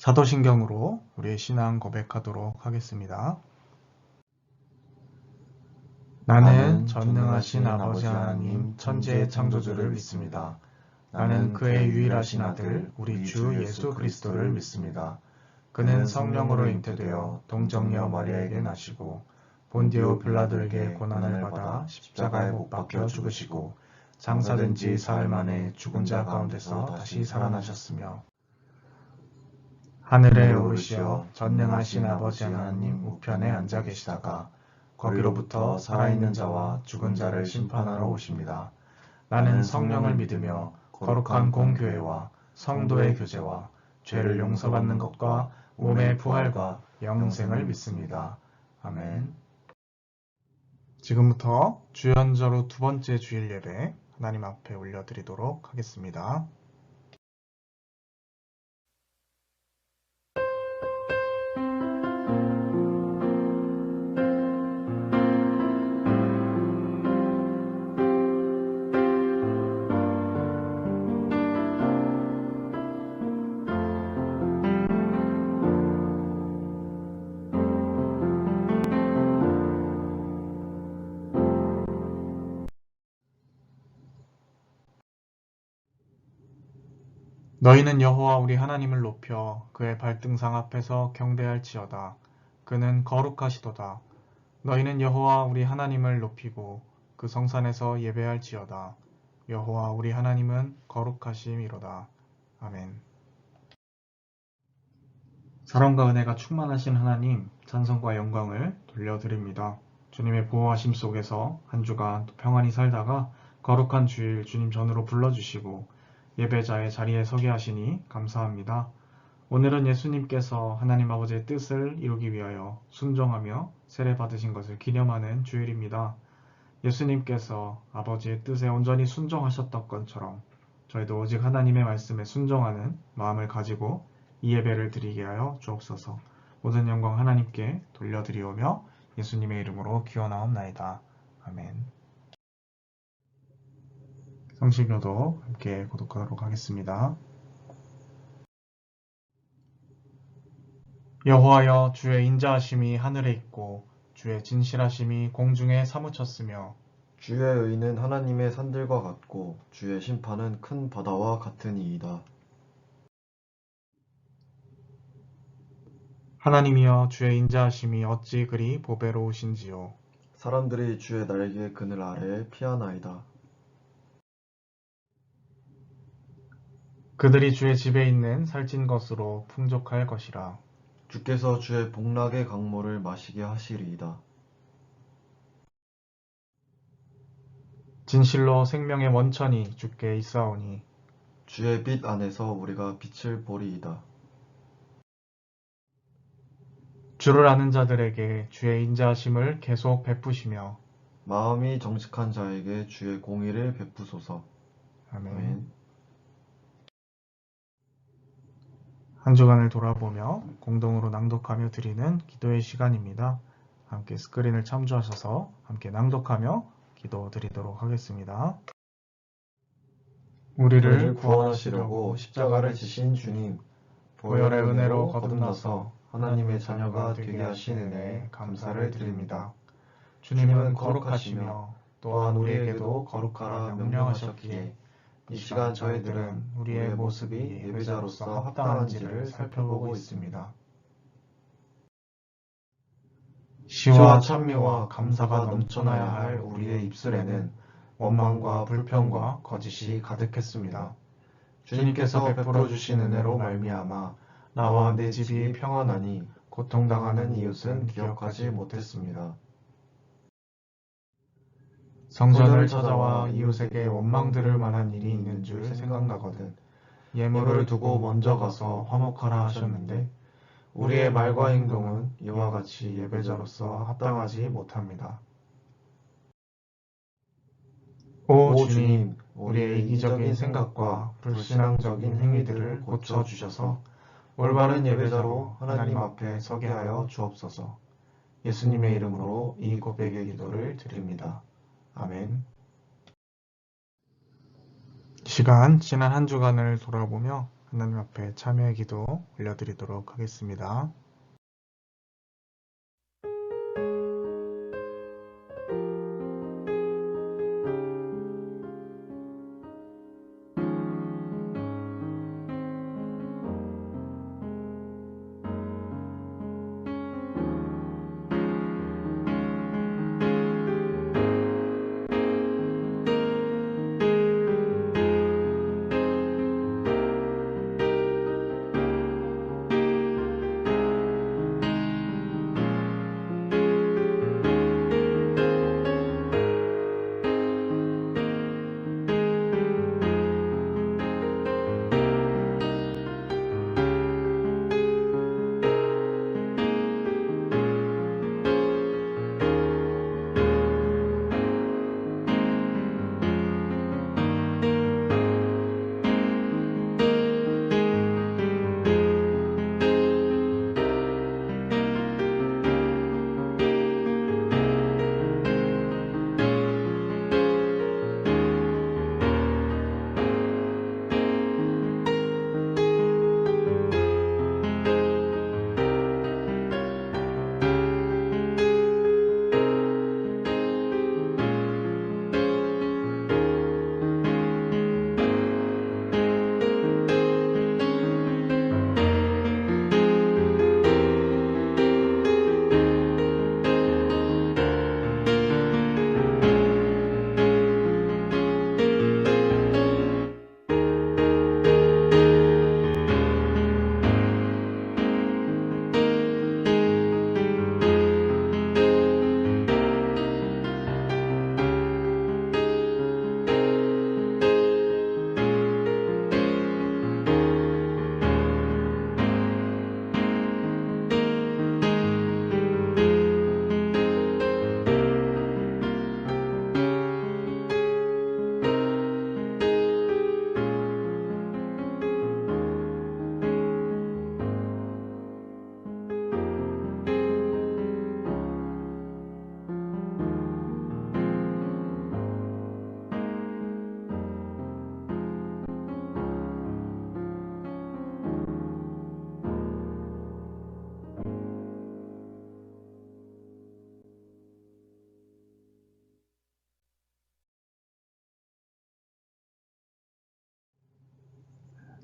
사도신경으로 우리의 신앙 고백하도록 하겠습니다. 나는 전능하신 아버지 하나님 천지의 창조주를 믿습니다. 나는 그의 유일하신 아들 우리 주 예수 그리스도를 믿습니다. 그는 성령으로 잉태되어 동정녀 마리아에게 나시고 본디오 빌라도에게 고난을 받아 십자가에 못 박혀 죽으시고 장사된 지 사흘 만에 죽은 자 가운데서 다시 살아나셨으며 하늘에 오르시어 전능하신 아버지 하나님 우편에 앉아 계시다가 거기로부터 살아있는 자와 죽은 자를 심판하러 오십니다. 나는 성령을 믿으며 거룩한 공교회와 성도의 교제와 죄를 용서받는 것과 몸의 부활과 영생을 믿습니다. 아멘. 지금부터 주연저로 두 번째 주일 예배 하나님 앞에 올려드리도록 하겠습니다. 너희는 여호와 우리 하나님을 높여 그의 발등상 앞에서 경배할지어다. 그는 거룩하시도다. 너희는 여호와 우리 하나님을 높이고 그 성산에서 예배할지어다. 여호와 우리 하나님은 거룩하심이로다. 아멘. 사랑과 은혜가 충만하신 하나님, 찬송과 영광을 돌려드립니다. 주님의 보호하심 속에서 한 주간 평안히 살다가 거룩한 주일 주님 전으로 불러주시고 예배자의 자리에 서게 하시니 감사합니다. 오늘은 예수님께서 하나님 아버지의 뜻을 이루기 위하여 순종하며 세례받으신 것을 기념하는 주일입니다. 예수님께서 아버지의 뜻에 온전히 순종하셨던 것처럼 저희도 오직 하나님의 말씀에 순종하는 마음을 가지고 이 예배를 드리게 하여 주옵소서. 모든 영광 하나님께 돌려드리오며 예수님의 이름으로 기원하옵나이다. 아멘. 성신교도 함께 고독하도록 하겠습니다. 여호와여, 주의 인자하심이 하늘에 있고 주의 진실하심이 공중에 사무쳤으며 주의 의는 하나님의 산들과 같고 주의 심판은 큰 바다와 같으니이다. 하나님이여, 주의 인자하심이 어찌 그리 보배로우신지요. 사람들이 주의 날개 그늘 아래에 피하나이다. 그들이 주의 집에 있는 살찐 것으로 풍족할 것이라. 주께서 주의 복락의 강물을 마시게 하시리이다. 진실로 생명의 원천이 주께 있사오니 주의 빛 안에서 우리가 빛을 보리이다. 주를 아는 자들에게 주의 인자하심을 계속 베푸시며 마음이 정직한 자에게 주의 공의를 베푸소서. 아멘. 아멘. 한 주간을 돌아보며 공동으로 낭독하며 드리는 기도의 시간입니다. 함께 스크린을 참조하셔서 함께 낭독하며 기도 드리도록 하겠습니다. 우리를 구원하시려고 십자가를 지신 주님, 보혈의 은혜로 거듭나서 하나님의 자녀가 되게 하신 은혜에 감사를 드립니다. 주님은 거룩하시며 또한 우리에게도 거룩하라 명령하셨기에 이 시간 저희들은 우리의 모습이 예배자로서 합당한지를 살펴보고 있습니다. 시와 찬미와 감사가 넘쳐나야 할 우리의 입술에는 원망과 불평과 거짓이 가득했습니다. 주님께서 베풀어 주신 은혜로 말미암아 나와 내 집이 평안하니 고통당하는 이웃은 기억하지 못했습니다. 성전을 찾아와 이웃에게 원망 들을 만한 일이 있는 줄 생각나거든 예물을 두고 먼저 가서 화목하라 하셨는데 우리의 말과 행동은 이와 같이 예배자로서 합당하지 못합니다. 오 주님, 우리의 이기적인 생각과 불신앙적인 행위들을 고쳐주셔서 올바른 예배자로 하나님 앞에 서게 하여 주옵소서. 예수님의 이름으로 이 고백의 기도를 드립니다. 아멘. 시간 지난 한 주간을 돌아보며 하나님 앞에 참여의 기도 올려드리도록 하겠습니다.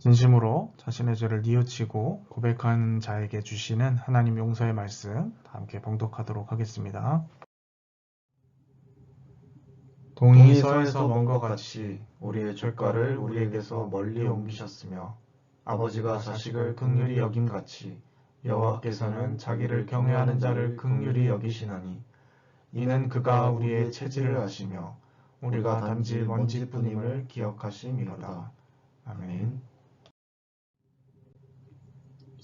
진심으로 자신의 죄를 뉘우치고 고백하는 자에게 주시는 하나님 용서의 말씀 함께 봉독하도록 하겠습니다. 동이 서에서 먼 것 같이 우리의 죄가를 우리에게서 멀리 옮기셨으며 아버지가 자식을 긍휼히 여김같이 여호와께서는 자기를 경외하는 자를 긍휼히 여기시나니 이는 그가 우리의 체질을 아시며 우리가 단지 먼지뿐임을 기억하심이로다. 아멘.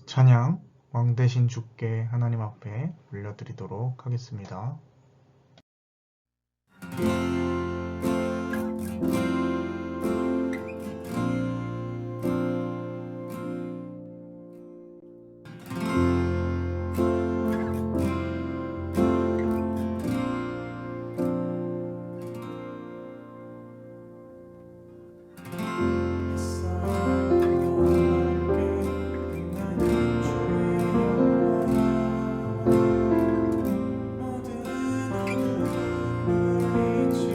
찬양 왕 대신 주께 하나님 앞에 올려드리도록 하겠습니다. 모든 얼굴이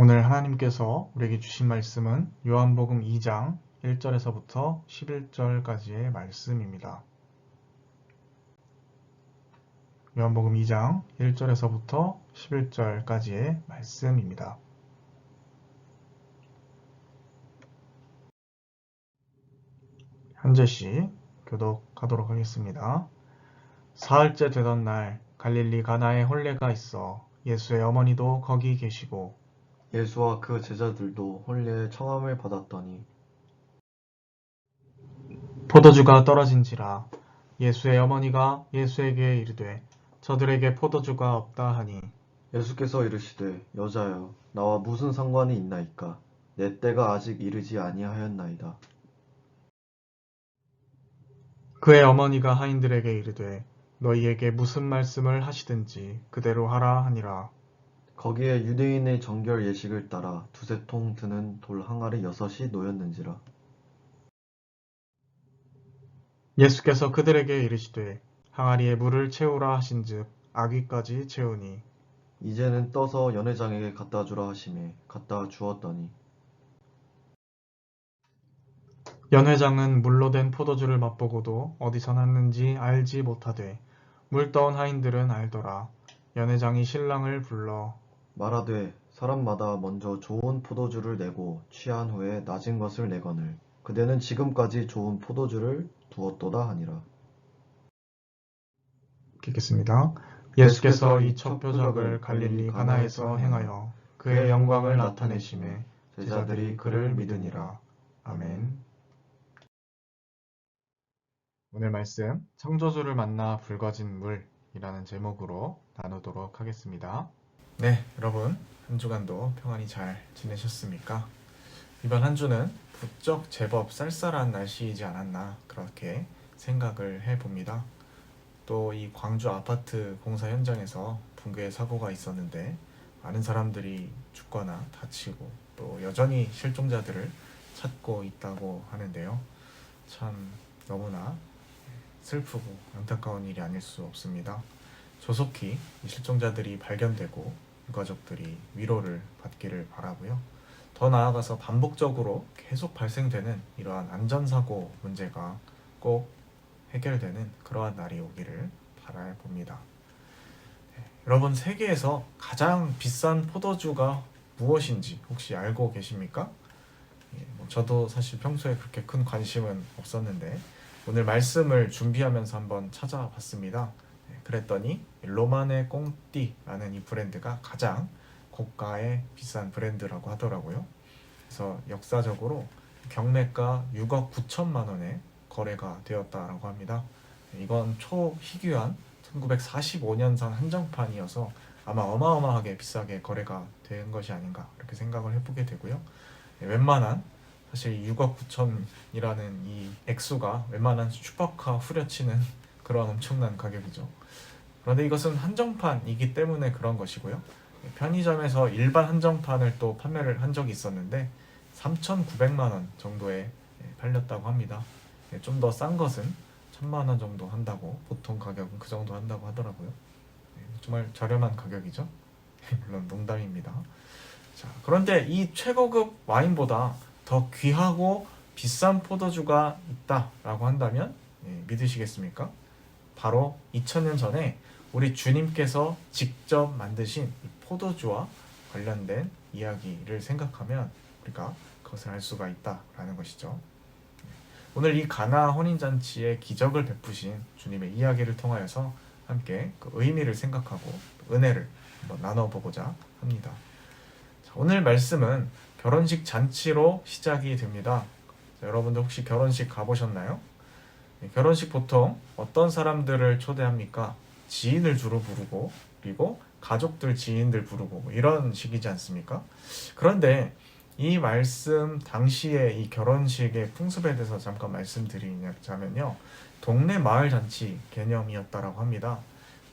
오늘 하나님께서 우리에게 주신 말씀은 요한복음 2장 1절에서부터 11절까지의 말씀입니다. 요한복음 2장 1절에서부터 11절까지의 말씀입니다. 한 절씩 교독하도록 하겠습니다. 사흘째 되던 날 갈릴리 가나에 혼례가 있어 예수의 어머니도 거기 계시고 예수와 그 제자들도 혼례의 청함을 받았더니 포도주가 떨어진지라 예수의 어머니가 예수에게 이르되 저들에게 포도주가 없다 하니 예수께서 이르시되 여자여 나와 무슨 상관이 있나이까 내 때가 아직 이르지 아니하였나이다. 그의 어머니가 하인들에게 이르되 너희에게 무슨 말씀을 하시든지 그대로 하라 하니라. 거기에 유대인의 정결 예식을 따라 두세 통 드는 돌 항아리 6이 놓였는지라. 예수께서 그들에게 이르시되 항아리에 물을 채우라 하신즉 아귀까지 채우니 이제는 떠서 연회장에게 갖다 주라 하시매 갖다 주었더니 연회장은 물로 된 포도주를 맛보고도 어디서 났는지 알지 못하되 물 떠온 하인들은 알더라. 연회장이 신랑을 불러 말하되 사람마다 먼저 좋은 포도주를 내고 취한 후에 낮은 것을 내거늘 그대는 지금까지 좋은 포도주를 두었도다 하니라. 읽겠습니다. 예수께서 이 첫 표적을 갈릴리 가나에서 행하여 그의 영광을 나타내심에 제자들이 그를 믿으니라. 아멘. 오늘 말씀 창조주를 만나 붉어진 물이라는 제목으로 나누도록 하겠습니다. 네, 여러분 한 주간도 평안히 잘 지내셨습니까? 이번 한 주는 부쩍 제법 쌀쌀한 날씨이지 않았나 그렇게 생각을 해봅니다. 또 이 광주 아파트 공사 현장에서 붕괴 사고가 있었는데 많은 사람들이 죽거나 다치고 또 여전히 실종자들을 찾고 있다고 하는데요. 참 너무나 슬프고 안타까운 일이 아닐 수 없습니다. 조속히 이 실종자들이 발견되고 유가족들이 위로를 받기를 바라고요. 더 나아가서 반복적으로 계속 발생되는 이러한 안전사고 문제가 꼭 해결되는 그러한 날이 오기를 바라봅니다. 여러분 세계에서 가장 비싼 포도주가 무엇인지 혹시 알고 계십니까? 저도 사실 평소에 그렇게 큰 관심은 없었는데 오늘 말씀을 준비하면서 한번 찾아봤습니다. 그랬더니 로마네 꽁띠라는 이 브랜드가 가장 고가의 비싼 브랜드라고 하더라고요. 그래서 역사적으로 경매가 6억 9천만 원에 거래가 되었다라고 합니다. 이건 초희귀한 1945년산 한정판이어서 아마 어마어마하게 비싸게 거래가 된 것이 아닌가 이렇게 생각을 해보게 되고요. 웬만한 사실 6억 9천이라는 이 액수가 웬만한 슈퍼카 후려치는 그런 엄청난 가격이죠. 그런데 이것은 한정판이기 때문에 그런 것이고요. 편의점에서 일반 한정판을 또 판매를 한 적이 있었는데 3,900만 원 정도에 팔렸다고 합니다. 좀 더 싼 것은 1,000만 원 정도 한다고, 보통 가격은 그 정도 한다고 하더라고요. 정말 저렴한 가격이죠. 물론 농담입니다. 자, 그런데 이 최고급 와인보다 더 귀하고 비싼 포도주가 있다라고 한다면 믿으시겠습니까? 바로 2000년 전에 우리 주님께서 직접 만드신 이 포도주와 관련된 이야기를 생각하면 우리가 그것을 알 수가 있다라는 것이죠. 오늘 이 가나 혼인잔치의 기적을 베푸신 주님의 이야기를 통하여서 함께 그 의미를 생각하고 은혜를 한번 나눠보고자 합니다. 자, 오늘 말씀은 결혼식 잔치로 시작이 됩니다. 자, 여러분들 혹시 결혼식 가보셨나요? 결혼식 보통 어떤 사람들을 초대합니까? 지인을 주로 부르고 그리고 가족들, 지인들 부르고 뭐 이런 식이지 않습니까? 그런데 이 말씀 당시의 이 결혼식의 풍습에 대해서 잠깐 말씀드리자면요. 동네 마을 잔치 개념이었다라고 합니다.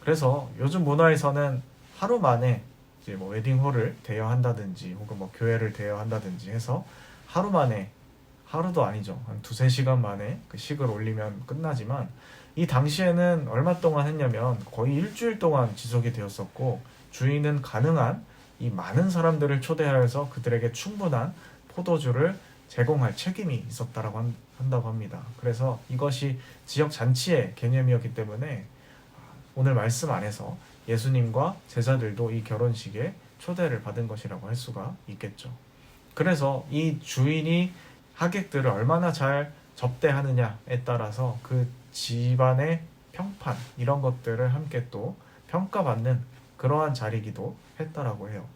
그래서 요즘 문화에서는 하루 만에 이제 뭐 웨딩홀을 대여한다든지 혹은 뭐 교회를 대여한다든지 해서 하루 만에, 하루도 아니죠. 한 2-3시간 만에 그 식을 올리면 끝나지만 이 당시에는 얼마 동안 했냐면 거의 일주일 동안 지속이 되었었고 주인은 가능한 이 많은 사람들을 초대하여서 그들에게 충분한 포도주를 제공할 책임이 있었다라고 한다고 합니다. 그래서 이것이 지역 잔치의 개념이었기 때문에 오늘 말씀 안에서 예수님과 제자들도 이 결혼식에 초대를 받은 것이라고 할 수가 있겠죠. 그래서 이 주인이 하객들을 얼마나 잘 접대하느냐에 따라서 그 집안의 평판 이런 것들을 함께 또 평가받는 그러한 자리이기도 했다라고 해요.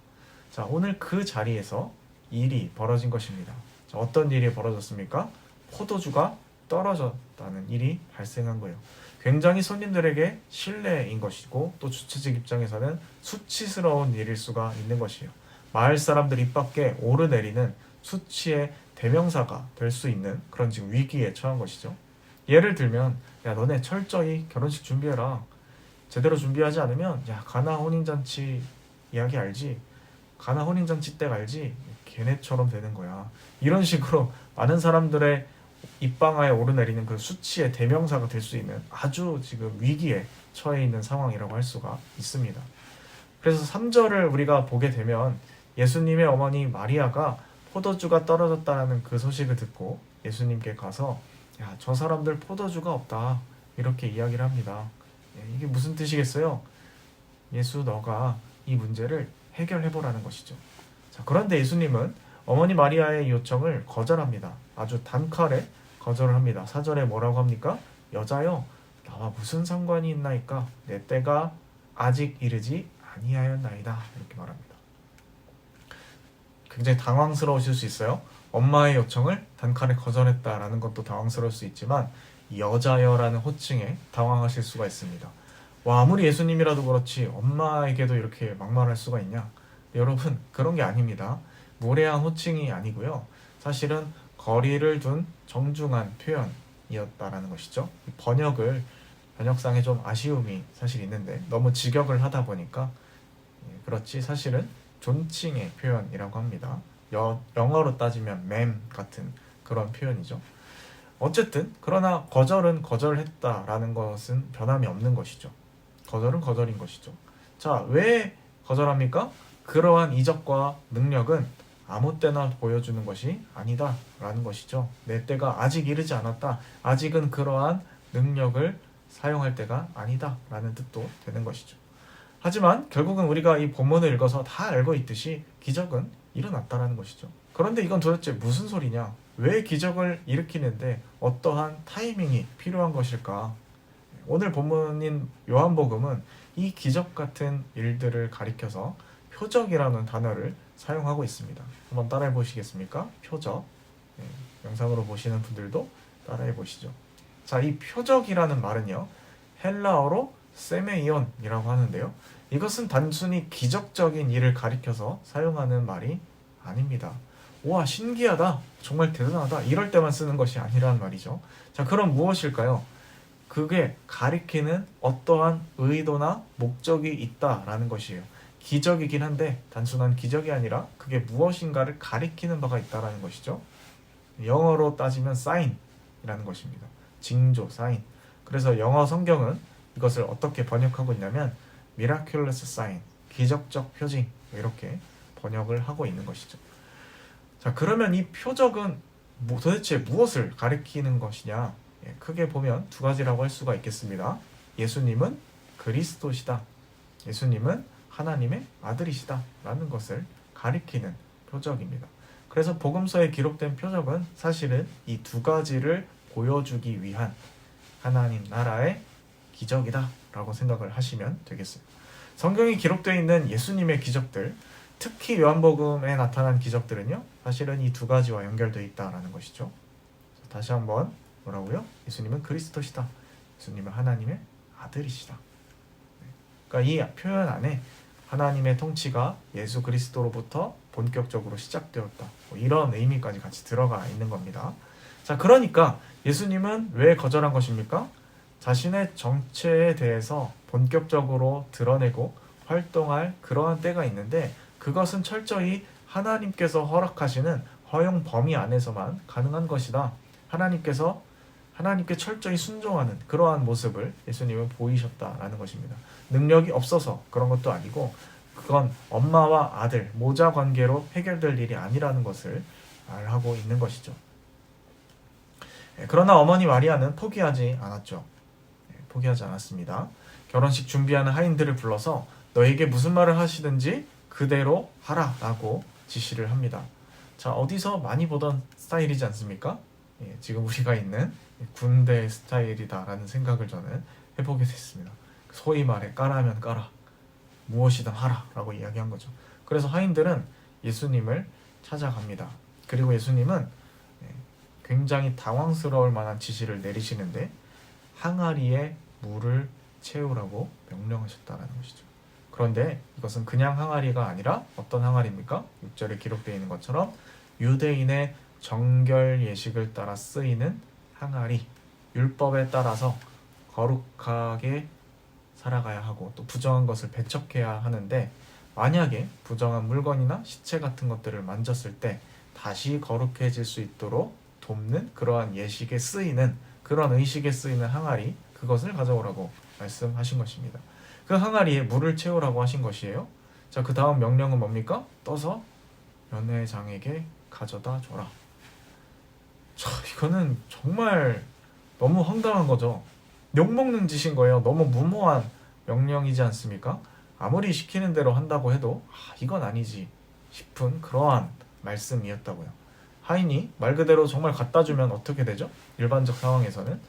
자, 오늘 그 자리에서 일이 벌어진 것입니다. 자, 어떤 일이 벌어졌습니까? 포도주가 떨어졌다는 일이 발생한 거예요. 굉장히 손님들에게 실례인 것이고 또 주최측 입장에서는 수치스러운 일일 수가 있는 것이에요. 마을 사람들 입 밖에 오르내리는 수치의 대명사가 될 수 있는 그런 지금 위기에 처한 것이죠. 예를 들면 야 너네 철저히 결혼식 준비해라. 제대로 준비하지 않으면 야 가나 혼인잔치 이야기 알지? 가나 혼인잔치 때 알지? 걔네처럼 되는 거야. 이런 식으로 많은 사람들의 입방아에 오르내리는 그 수치의 대명사가 될 수 있는 아주 지금 위기에 처해 있는 상황이라고 할 수가 있습니다. 그래서 3절을 우리가 보게 되면 예수님의 어머니 마리아가 포도주가 떨어졌다는 그 소식을 듣고 예수님께 가서 야, 저 사람들 포도주가 없다 이렇게 이야기를 합니다. 이게 무슨 뜻이겠어요? 예수 너가 이 문제를 해결해보라는 것이죠. 자, 그런데 예수님은 어머니 마리아의 요청을 거절합니다. 아주 단칼에 거절을 합니다. 4절에 뭐라고 합니까? 여자여 나와 무슨 상관이 있나이까 내 때가 아직 이르지 아니하였나이다 이렇게 말합니다. 굉장히 당황스러우실 수 있어요. 엄마의 요청을 단칼에 거절했다라는 것도 당황스러울 수 있지만 여자여라는 호칭에 당황하실 수가 있습니다. 와, 아무리 예수님이라도 그렇지 엄마에게도 이렇게 막말할 수가 있냐? 여러분 그런 게 아닙니다. 무례한 호칭이 아니고요. 사실은 거리를 둔 정중한 표현이었다라는 것이죠. 번역상에 좀 아쉬움이 사실 있는데 너무 직역을 하다 보니까 그렇지 사실은 존칭의 표현이라고 합니다. 영어로 따지면 ma'am 같은 그런 표현이죠. 어쨌든 그러나 거절은 거절했다라는 것은 변함이 없는 것이죠. 거절은 거절인 것이죠. 자, 왜 거절합니까? 그러한 이적과 능력은 아무 때나 보여주는 것이 아니다 라는 것이죠. 내 때가 아직 이르지 않았다. 아직은 그러한 능력을 사용할 때가 아니다 라는 뜻도 되는 것이죠. 하지만 결국은 우리가 이 본문을 읽어서 다 알고 있듯이 기적은 일어났다라는 것이죠. 그런데 이건 도대체 무슨 소리냐? 왜 기적을 일으키는데 어떠한 타이밍이 필요한 것일까? 오늘 본문인 요한복음은 이 기적 같은 일들을 가리켜서 표적이라는 단어를 사용하고 있습니다. 한번 따라해 보시겠습니까? 표적. 영상으로 보시는 분들도 따라해 보시죠. 자, 이 표적이라는 말은요. 헬라어로 세메이온이라고 하는데요. 이것은 단순히 기적적인 일을 가리켜서 사용하는 말이 아닙니다. 와, 신기하다. 정말 대단하다. 이럴 때만 쓰는 것이 아니란 말이죠. 자, 그럼 무엇일까요? 그게 가리키는 어떠한 의도나 목적이 있다라는 것이에요. 기적이긴 한데 단순한 기적이 아니라 그게 무엇인가를 가리키는 바가 있다라는 것이죠. 영어로 따지면 sign이라는 것입니다. 징조, sign. 그래서 영어 성경은 이것을 어떻게 번역하고 있냐면 miraculous sign, 기적적 표징 이렇게 번역을 하고 있는 것이죠. 자, 그러면 이 표적은 도대체 무엇을 가리키는 것이냐? 크게 보면 두 가지라고 할 수가 있겠습니다. 예수님은 그리스도시다. 예수님은 하나님의 아들이시다 라는 것을 가리키는 표적입니다. 그래서 복음서에 기록된 표적은 사실은 이 두 가지를 보여주기 위한 하나님 나라의 기적이다 라고 생각을 하시면 되겠어요. 성경에 기록되어 있는 예수님의 기적들, 특히 요한복음에 나타난 기적들은요, 사실은 이 두 가지와 연결되어 있다라는 것이죠. 다시 한번 뭐라고요? 예수님은 그리스도시다. 예수님은 하나님의 아들이시다. 그러니까 이 표현 안에 하나님의 통치가 예수 그리스도로부터 본격적으로 시작되었다. 이런 의미까지 같이 들어가 있는 겁니다. 자, 그러니까 예수님은 왜 거절한 것입니까? 자신의 정체에 대해서 본격적으로 드러내고 활동할 그러한 때가 있는데 그것은 철저히 하나님께서 허락하시는 허용 범위 안에서만 가능한 것이다. 하나님께 철저히 순종하는 그러한 모습을 예수님은 보이셨다라는 것입니다. 능력이 없어서 그런 것도 아니고 그건 엄마와 아들, 모자 관계로 해결될 일이 아니라는 것을 말하고 있는 것이죠. 그러나 어머니 마리아는 포기하지 않았죠. 포기하지 않았습니다. 결혼식 준비하는 하인들을 불러서 너에게 무슨 말을 하시든지 그대로 하라라고 지시를 합니다. 자, 어디서 많이 보던 스타일이지 않습니까? 지금 우리가 있는 군대 스타일이다라는 생각을 저는 해보게 됐습니다. 소위 말해 까라면 까라, 무엇이든 하라라고 이야기한 거죠. 그래서 하인들은 예수님을 찾아갑니다. 그리고 예수님은 굉장히 당황스러울 만한 지시를 내리시는데 항아리에 물을 채우라고 명령하셨다는 것이죠. 그런데 이것은 그냥 항아리가 아니라 어떤 항아리입니까? 6절에 기록되어 있는 것처럼 유대인의 정결 예식을 따라 쓰이는 항아리, 율법에 따라서 거룩하게 살아가야 하고 또 부정한 것을 배척해야 하는데 만약에 부정한 물건이나 시체 같은 것들을 만졌을 때 다시 거룩해질 수 있도록 돕는 그러한 예식에 쓰이는 그런 의식에 쓰이는 항아리, 그것을 가져오라고 말씀하신 것입니다. 그 항아리에 물을 채우라고 하신 것이에요. 자, 그 다음 명령은 뭡니까? 떠서 연회장에게 가져다 줘라. 자, 이거는 정말 너무 황당한 거죠. 욕먹는 짓인 거예요. 너무 무모한 명령이지 않습니까? 아무리 시키는 대로 한다고 해도 이건 아니지 싶은 그러한 말씀이었다고요. 하인이 말 그대로 정말 갖다 주면 어떻게 되죠? 일반적 상황에서는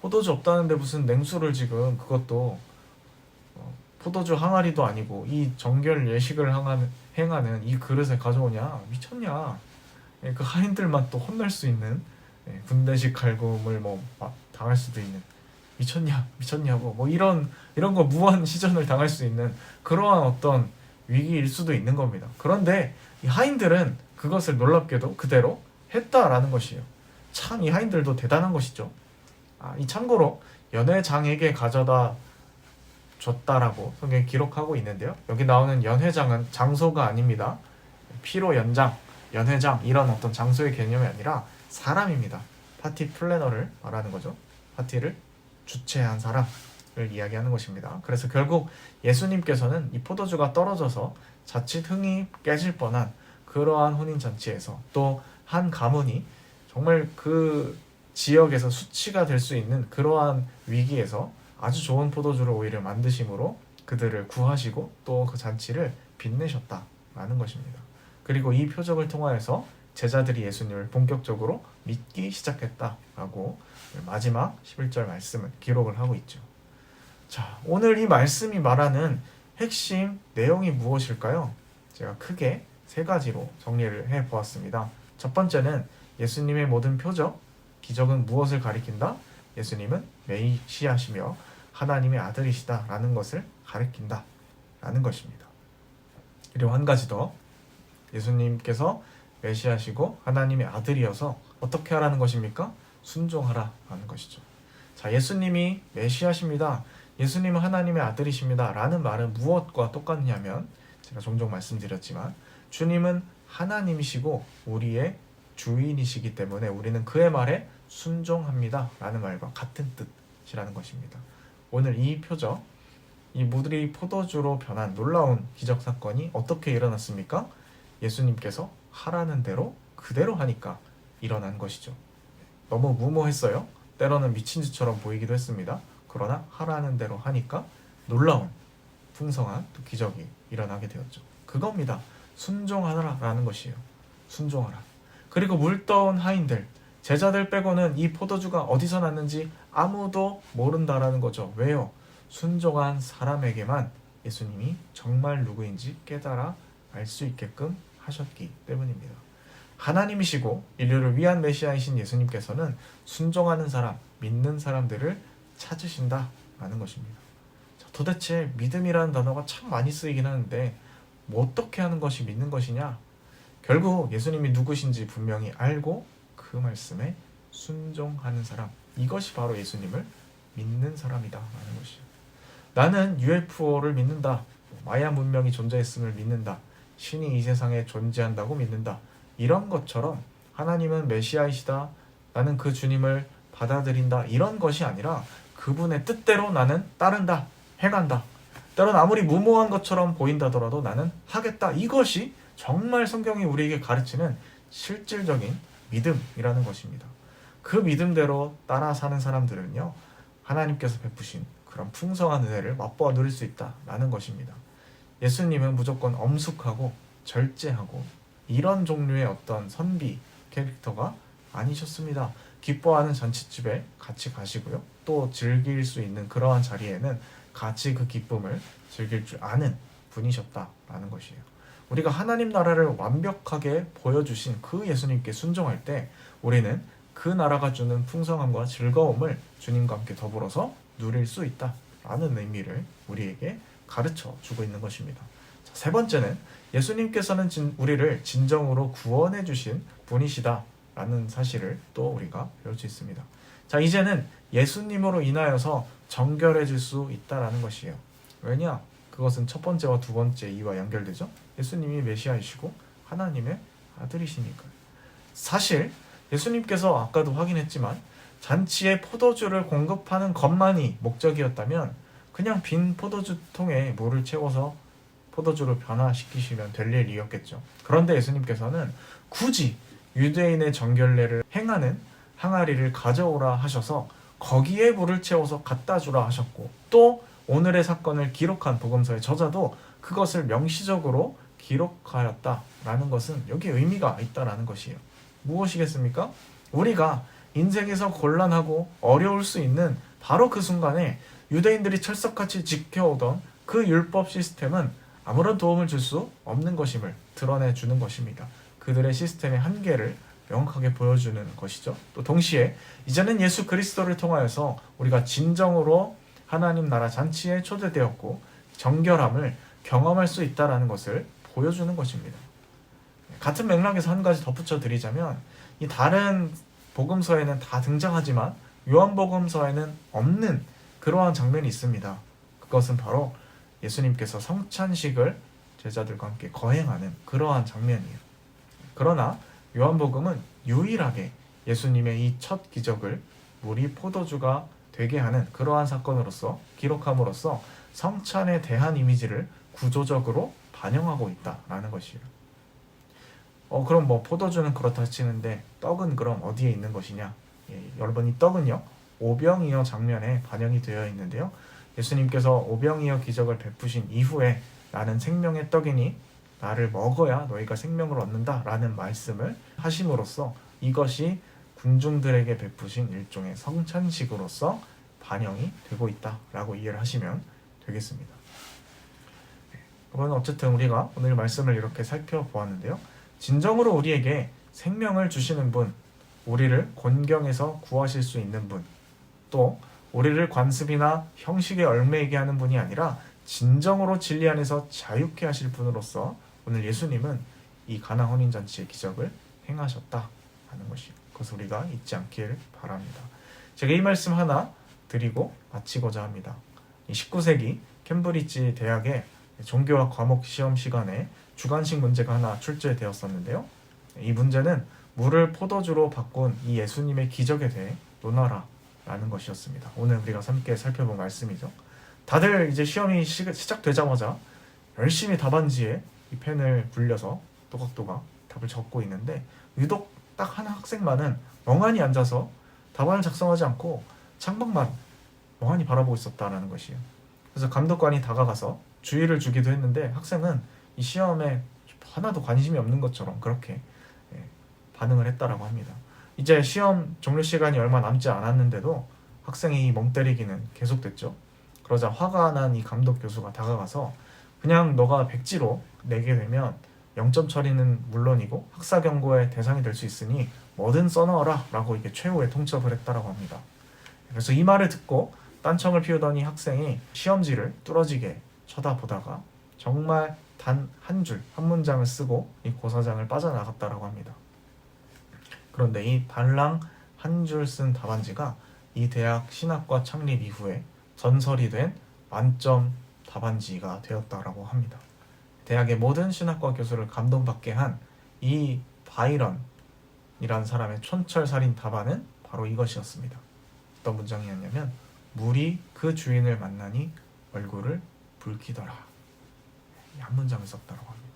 포도주 없다는데 무슨 냉수를 지금 그것도 포도주 항아리도 아니고 이 정결 예식을 행하는 이 그릇에 가져오냐? 미쳤냐? 그 하인들만 또 혼날 수 있는 군대식 갈굼을 당할 수도 있는 미쳤냐고 뭐 이런 거 무한 시전을 당할 수 있는 그러한 어떤 위기일 수도 있는 겁니다. 그런데 이 하인들은 그것을 놀랍게도 그대로 했다라는 것이에요. 참 이 하인들도 대단한 것이죠. 이 참고로 연회장에게 가져다 줬다라고 성경에 기록하고 있는데요. 여기 나오는 연회장은 장소가 아닙니다. 피로 연장, 연회장 이런 어떤 장소의 개념이 아니라 사람입니다. 파티 플래너를 말하는 거죠. 파티를 주최한 사람을 이야기하는 것입니다. 그래서 결국 예수님께서는 이 포도주가 떨어져서 자칫 흥이 깨질 뻔한 그러한 혼인잔치에서 또 한 가문이 정말 그 지역에서 수치가 될 수 있는 그러한 위기에서 아주 좋은 포도주를 오히려 만드심으로 그들을 구하시고 또 그 잔치를 빛내셨다라는 것입니다. 그리고 이 표적을 통하여서 제자들이 예수님을 본격적으로 믿기 시작했다라고 마지막 11절 말씀을 기록을 하고 있죠. 자, 오늘 이 말씀이 말하는 핵심 내용이 무엇일까요? 제가 크게 세 가지로 정리를 해보았습니다. 첫 번째는 예수님의 모든 표적, 기적은 무엇을 가리킨다? 예수님은 메시아시며 하나님의 아들이시다라는 것을 가리킨다라는 것입니다. 그리고 한 가지 더, 예수님께서 메시아시고 하나님의 아들이어서 어떻게 하라는 것입니까? 순종하라라는 것이죠. 자, 예수님이 메시아십니다. 예수님은 하나님의 아들이십니다. 라는 말은 무엇과 똑같냐면 제가 종종 말씀드렸지만 주님은 하나님이시고 우리의 주인이시기 때문에 우리는 그의 말에 순종합니다. 라는 말과 같은 뜻이라는 것입니다. 오늘 이 표적, 이 물이 포도주로 변한 놀라운 기적사건이 어떻게 일어났습니까? 예수님께서 하라는 대로 그대로 하니까 일어난 것이죠. 너무 무모했어요. 때로는 미친 짓처럼 보이기도 했습니다. 그러나 하라는 대로 하니까 놀라운 풍성한 기적이 일어나게 되었죠. 그겁니다. 순종하라라는 것이에요. 순종하라. 그리고 물떠온 하인들, 제자들 빼고는 이 포도주가 어디서 났는지 아무도 모른다라는 거죠. 왜요? 순종한 사람에게만 예수님이 정말 누구인지 깨달아 알 수 있게끔 하셨기 때문입니다. 하나님이시고 인류를 위한 메시아이신 예수님께서는 순종하는 사람, 믿는 사람들을 찾으신다라는 것입니다. 자, 도대체 믿음이라는 단어가 참 많이 쓰이긴 하는데 뭐 어떻게 하는 것이 믿는 것이냐? 결국 예수님이 누구신지 분명히 알고 그 말씀에 순종하는 사람, 이것이 바로 예수님을 믿는 사람이다 라는 것이에요. 나는 UFO를 믿는다. 마야 문명이 존재했음을 믿는다. 신이 이 세상에 존재한다고 믿는다. 이런 것처럼 하나님은 메시아이시다. 나는 그 주님을 받아들인다. 이런 것이 아니라 그분의 뜻대로 나는 따른다. 행한다. 때론 아무리 무모한 것처럼 보인다더라도 나는 하겠다. 이것이 정말 성경이 우리에게 가르치는 실질적인 믿음이라는 것입니다. 그 믿음대로 따라 사는 사람들은요, 하나님께서 베푸신 그런 풍성한 은혜를 맛보아 누릴 수 있다라는 것입니다. 예수님은 무조건 엄숙하고 절제하고 이런 종류의 어떤 선비 캐릭터가 아니셨습니다. 기뻐하는 잔치집에 같이 가시고요. 또 즐길 수 있는 그러한 자리에는 같이 그 기쁨을 즐길 줄 아는 분이셨다라는 것이에요. 우리가 하나님 나라를 완벽하게 보여주신 그 예수님께 순종할 때 우리는 그 나라가 주는 풍성함과 즐거움을 주님과 함께 더불어서 누릴 수 있다라는 의미를 우리에게 가르쳐 주고 있는 것입니다. 자, 세 번째는 예수님께서는 우리를 진정으로 구원해 주신 분이시다라는 사실을 또 우리가 배울 수 있습니다. 자, 이제는 예수님으로 인하여서 정결해질 수 있다라는 것이에요. 왜냐? 그것은 첫 번째와 두 번째 이와 연결되죠. 예수님이 메시아이시고 하나님의 아들이시니까요. 사실 예수님께서 아까도 확인했지만 잔치에 포도주를 공급하는 것만이 목적이었다면 그냥 빈 포도주통에 물을 채워서 포도주로 변화시키시면 될 일이었겠죠. 그런데 예수님께서는 굳이 유대인의 정결례를 행하는 항아리를 가져오라 하셔서 거기에 물을 채워서 갖다 주라 하셨고, 또 오늘의 사건을 기록한 복음서의 저자도 그것을 명시적으로 기록하였다라는 것은 여기에 의미가 있다라는 것이에요. 무엇이겠습니까? 우리가 인생에서 곤란하고 어려울 수 있는 바로 그 순간에 유대인들이 철석같이 지켜오던 그 율법 시스템은 아무런 도움을 줄 수 없는 것임을 드러내주는 것입니다. 그들의 시스템의 한계를 명확하게 보여주는 것이죠. 또 동시에 이제는 예수 그리스도를 통하여서 우리가 진정으로 하나님 나라 잔치에 초대되었고 정결함을 경험할 수 있다는 것을 보여주는 것입니다. 같은 맥락에서 한 가지 덧붙여 드리자면, 이 다른 복음서에는 다 등장하지만 요한복음서에는 없는 그러한 장면이 있습니다. 그것은 바로 예수님께서 성찬식을 제자들과 함께 거행하는 그러한 장면이에요. 그러나 요한복음은 유일하게 예수님의 이 첫 기적을 물이 포도주가 되게 하는 그러한 사건으로서 기록함으로써 성찬에 대한 이미지를 구조적으로 반영하고 있다라는 것이에요. 그럼 뭐 포도주는 그렇다 치는데 떡은 그럼 어디에 있는 것이냐? 여러분, 이 떡은요, 오병이어 장면에 반영이 되어 있는데요. 예수님께서 오병이어 기적을 베푸신 이후에 나는 생명의 떡이니 나를 먹어야 너희가 생명을 얻는다 라는 말씀을 하심으로써 이것이 군중들에게 베푸신 일종의 성찬식으로서 반영이 되고 있다라고 이해를 하시면 되겠습니다. 그러면 어쨌든 우리가 오늘 말씀을 이렇게 살펴보았는데요. 진정으로 우리에게 생명을 주시는 분, 우리를 곤경에서 구하실 수 있는 분, 또 우리를 관습이나 형식에 얽매이게 하는 분이 아니라 진정으로 진리 안에서 자유케 하실 분으로서 오늘 예수님은 이 가나 혼인잔치의 기적을 행하셨다는 것이, 그것을 우리가 잊지 않길 바랍니다. 제가 이 말씀 하나 드리고 마치고자 합니다. 19세기 캠브리지 대학의 종교학 과목 시험 시간에 주관식 문제가 하나 출제되었었는데요. 이 문제는 물을 포도주로 바꾼 이 예수님의 기적에 대해 논하라라는 것이었습니다. 오늘 우리가 함께 살펴본 말씀이죠. 다들 이제 시험이 시작되자마자 열심히 답안지에 이 펜을 굴려서 또각또각 답을 적고 있는데, 유독 딱 한 학생만은 멍하니 앉아서 답안을 작성하지 않고 창밖만 멍하니 바라보고 있었다라는 것이에요. 그래서 감독관이 다가가서 주의를 주기도 했는데 학생은 이 시험에 하나도 관심이 없는 것처럼 그렇게 반응을 했다라고 합니다. 이제 시험 종료 시간이 얼마 남지 않았는데도 학생이 이 멍 때리기는 계속됐죠. 그러자 화가 난 이 감독 교수가 다가가서 그냥 너가 백지로 내게 되면 0점 처리는 물론이고 학사 경고의 대상이 될 수 있으니 뭐든 써넣어라 라고 이게 최후의 통첩을 했다라고 합니다. 그래서 이 말을 듣고 딴청을 피우던 이 학생이 시험지를 뚫어지게 쳐다보다가 정말 단 한 줄, 한 문장을 쓰고 이 고사장을 빠져나갔다라고 합니다. 그런데 이 달랑 한 줄 쓴 답안지가 이 대학 신학과 창립 이후에 전설이 된 만점 답안지가 되었다라고 합니다. 대학의 모든 신학과 교수를 감동받게 한 이 바이런이라는 사람의 촌철살인 답안은 바로 이것이었습니다. 어떤 문장이었냐면, 물이 그 주인을 만나니 얼굴을 불키더라. 이 한 문장을 썼다고 합니다.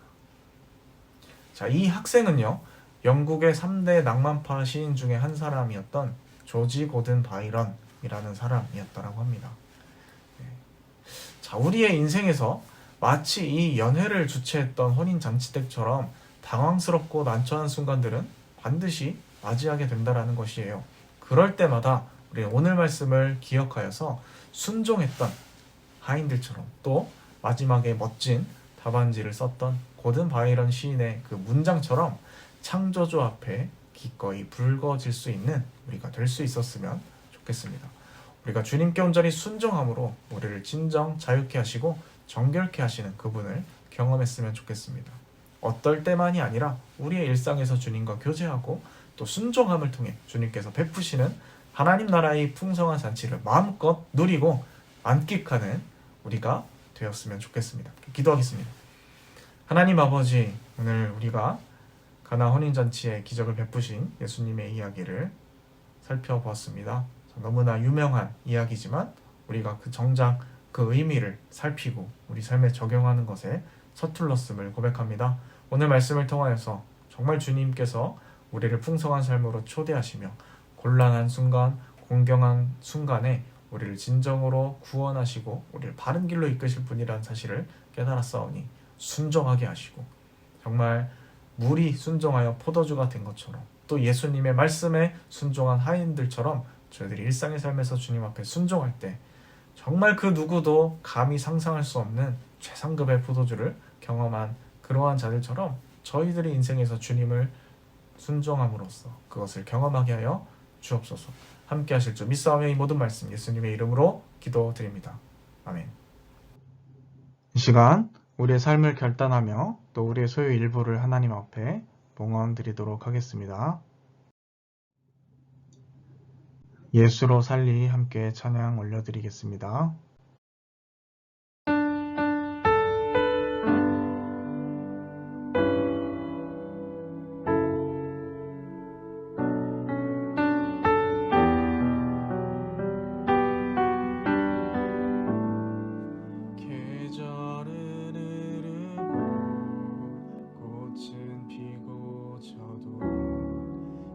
자, 이 학생은요, 영국의 3대 낭만파 시인 중에 한 사람이었던 조지 고든 바이런이라는 사람이었다고 합니다. 자, 우리의 인생에서 마치 이 연회를 주최했던 혼인잔치댁처럼 당황스럽고 난처한 순간들은 반드시 맞이하게 된다라는 것이에요. 그럴 때마다 우리 오늘 말씀을 기억하여서 순종했던 하인들처럼, 또 마지막에 멋진 답안지를 썼던 고든 바이런 시인의 그 문장처럼 창조주 앞에 기꺼이 붉어질 수 있는 우리가 될 수 있었으면 좋겠습니다. 우리가 주님께 온전히 순종함으로 우리를 진정 자유케 하시고 정결케 하시는 그분을 경험했으면 좋겠습니다. 어떨 때만이 아니라 우리의 일상에서 주님과 교제하고 또 순종함을 통해 주님께서 베푸시는 하나님 나라의 풍성한 잔치를 마음껏 누리고 만끽하는 우리가 되었으면 좋겠습니다. 기도하겠습니다. 하나님 아버지, 오늘 우리가 가나 혼인잔치의 기적을 베푸신 예수님의 이야기를 살펴보았습니다. 너무나 유명한 이야기지만 우리가 그 정작 그 의미를 살피고 우리 삶에 적용하는 것에 서툴렀음을 고백합니다. 오늘 말씀을 통하여서 정말 주님께서 우리를 풍성한 삶으로 초대하시며 곤란한 순간, 공경한 순간에 우리를 진정으로 구원하시고 우리를 바른 길로 이끄실 분이라는 사실을 깨달았사오니 순종하게 하시고, 정말 물이 순종하여 포도주가 된 것처럼 또 예수님의 말씀에 순종한 하인들처럼 저희들이 일상의 삶에서 주님 앞에 순종할 때 정말 그 누구도 감히 상상할 수 없는 최상급의 포도주를 경험한 그러한 자들처럼 저희들의 인생에서 주님을 순종함으로써 그것을 경험하게 하여 주옵소서. 함께 하실 줄 믿사오며 이 모든 말씀 예수님의 이름으로 기도드립니다. 아멘. 이 시간 우리의 삶을 결단하며 또 우리의 소유 일부를 하나님 앞에 봉헌 드리도록 하겠습니다. 예수로 살리 함께 찬양 올려드리겠습니다.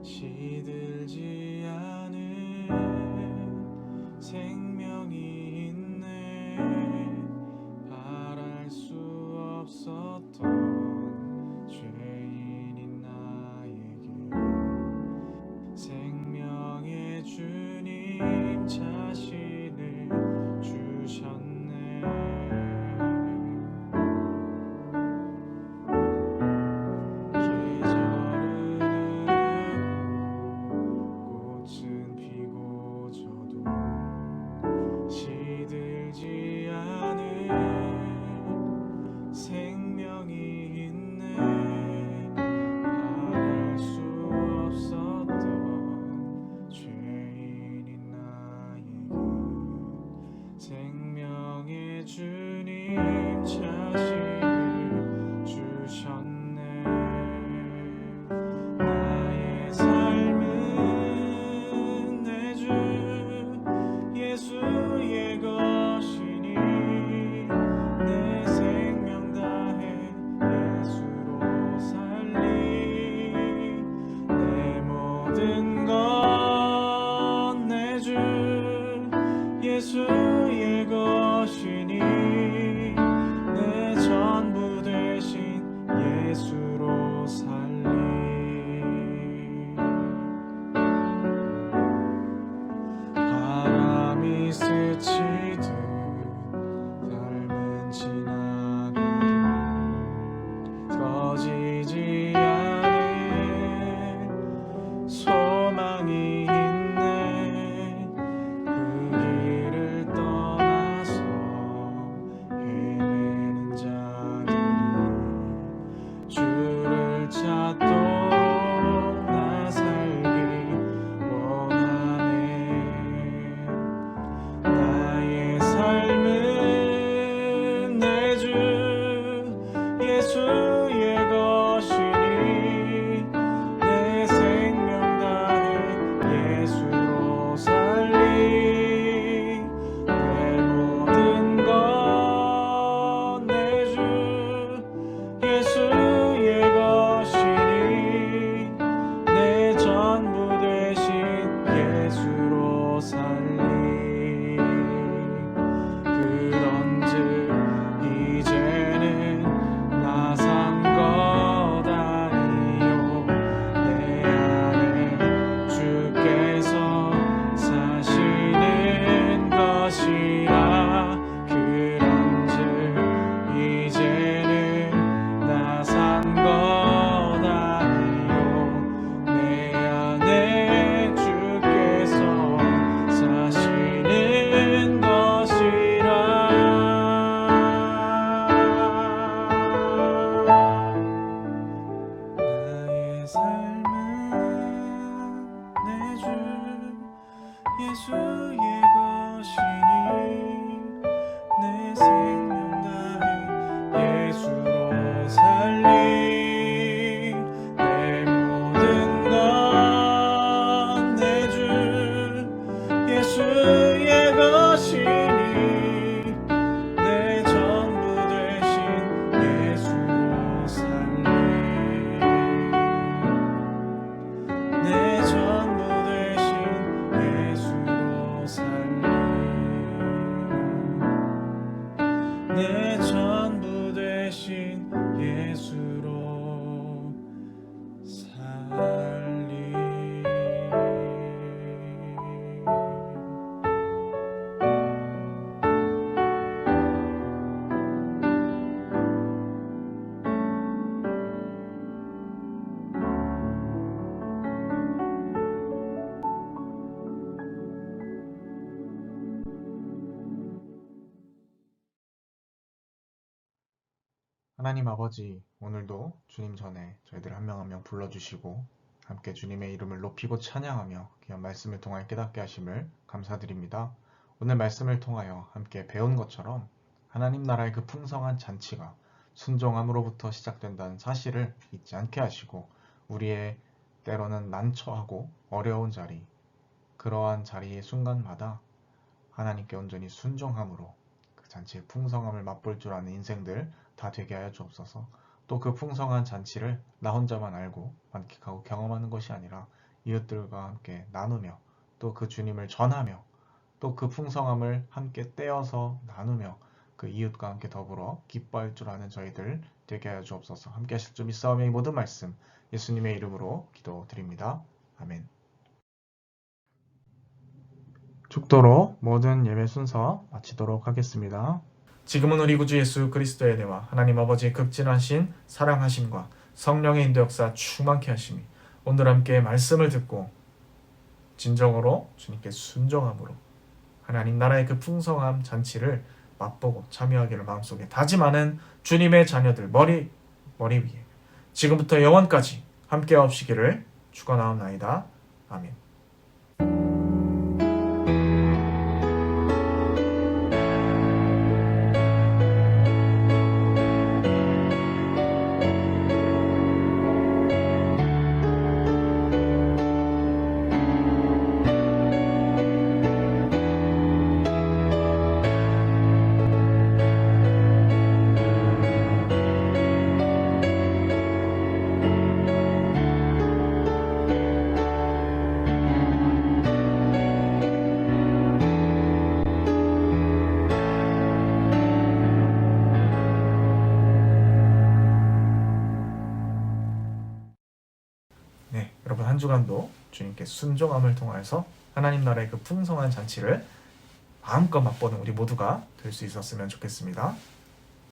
시들지 않은 생명이 있는 예수의 것이니 내 생명 다해 예수로 살리 내 모든 것 내준 예수의 것이니 내 전부 되신 예수로 살리 내 전부 되신 예수로 살리 내 전부 되신 예수로 살리 하나님 아버지, 오늘도 주님 전에 저희들 한 명 한 명 불러주시고 함께 주님의 이름을 높이고 찬양하며 귀한 말씀을 통하여 깨닫게 하심을 감사드립니다. 오늘 말씀을 통하여 함께 배운 것처럼 하나님 나라의 그 풍성한 잔치가 순종함으로부터 시작된다는 사실을 잊지 않게 하시고 우리의 때로는 난처하고 어려운 자리, 그러한 자리의 순간마다 하나님께 온전히 순종함으로 그 잔치의 풍성함을 맛볼 줄 아는 인생들 다 되게 하여 주옵소서. 또 그 풍성한 잔치를 나 혼자만 알고 만끽하고 경험하는 것이 아니라 이웃들과 함께 나누며 또 그 주님을 전하며 또 그 풍성함을 함께 떼어서 나누며 그 이웃과 함께 더불어 기뻐할 줄 아는 저희들 되게 하여 주옵소서. 함께 하실 줄 믿사오며 이 모든 말씀 예수님의 이름으로 기도드립니다. 아멘. 축도로 모든 예배 순서 마치도록 하겠습니다. 지금은 우리 구주 예수 그리스도의 은혜와 하나님 아버지의 극진하신 사랑하심과 성령의 인도 역사 충만케 하심이 오늘 함께 말씀을 듣고 진정으로 주님께 순종함으로 하나님 나라의 그 풍성함 잔치를 맛보고 참여하기를 마음속에 다짐하는 주님의 자녀들 머리 위에 지금부터 영원까지 함께 하옵시기를 축원하옵나이다. 아멘. 네, 여러분 한 주간도 주님께 순종함을 통해서 하나님 나라의 그 풍성한 잔치를 마음껏 맛보는 우리 모두가 될 수 있었으면 좋겠습니다.